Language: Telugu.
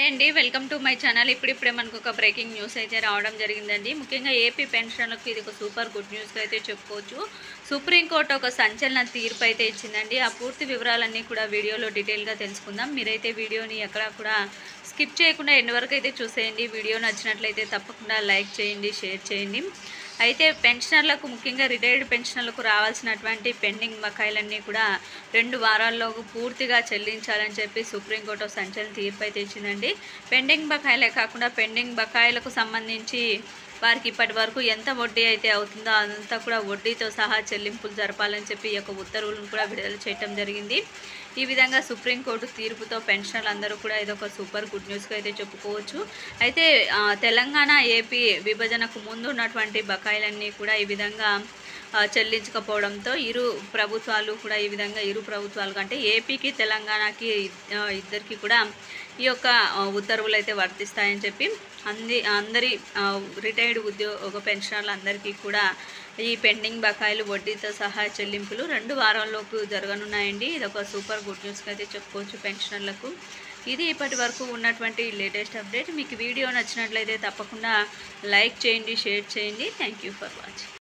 అండి, వెల్కమ్ టు మై ఛానల్. ఇప్పుడిప్పుడే మనకు ఒక బ్రేకింగ్ న్యూస్ అయితే రావడం జరిగిందండి. ముఖ్యంగా ఏపీ పెన్షన్లకు ఇది ఒక సూపర్ గుడ్ న్యూస్గా అయితే చెప్పుకోవచ్చు. సుప్రీంకోర్టు ఒక సంచలన తీర్పు అయితే ఇచ్చిందండి. ఆ పూర్తి వివరాలన్నీ కూడా వీడియోలో డీటెయిల్గా తెలుసుకుందాం. మీరైతే వీడియోని ఎక్కడా కూడా స్కిప్ చేయకుండా ఎండ్ వరకు అయితే చూసేయండి. వీడియో నచ్చినట్లయితే తప్పకుండా లైక్ చేయండి, షేర్ చేయండి. అయితే పెన్షనర్లకు, ముఖ్యంగా రిటైర్డ్ పెన్షనర్లకు రావాల్సినటువంటి పెండింగ్ బకాయిలన్నీ కూడా 2 వారాల్లోపు పూర్తిగా చెల్లించాలని చెప్పి సుప్రీంకోర్టు సంచలన తీర్పు అయితే ఇచ్చిందండి. పెండింగ్ బకాయిలే కాకుండా పెండింగ్ బకాయిలకు సంబంధించి వారికి ఇప్పటి వరకు ఎంత వడ్డీ అయితే అవుతుందో అదంతా కూడా వడ్డీతో సహా చెల్లింపులు జరపాలని చెప్పి ఈ యొక్క ఉత్తర్వులను కూడా విడుదల చేయడం జరిగింది. ఈ విధంగా సుప్రీంకోర్టు తీర్పుతో పెన్షనర్లు అందరూ కూడా ఇదొక సూపర్ గుడ్ న్యూస్గా అయితే చెప్పుకోవచ్చు. అయితే తెలంగాణ, ఏపీ విభజనకు ముందు ఉన్నటువంటి బకాయిలన్నీ కూడా ఈ విధంగా చెల్లించకపోవడంతో ఇరు ప్రభుత్వాలు కంటే ఏపీకి, తెలంగాణకి ఇద్దరికి కూడా ఈ యొక్క ఉత్తర్వులు అయితే వర్తిస్తాయని చెప్పి అందరి రిటైర్డ్ ఉద్యోగ పెన్షనర్లు అందరికీ కూడా ఈ పెండింగ్ బకాయిలు వడ్డీతో సహా చెల్లింపులు 2 వారాల్లోపు జరగనున్నాయండి. ఇది ఒక సూపర్ గుడ్ న్యూస్గా అయితే చెప్పుకోవచ్చు పెన్షనర్లకు. ఇది ఇప్పటి వరకు ఉన్నటువంటి లేటెస్ట్ అప్డేట్. మీకు వీడియో నచ్చినట్లయితే తప్పకుండా లైక్ చేయండి, షేర్ చేయండి. Thank you for watching.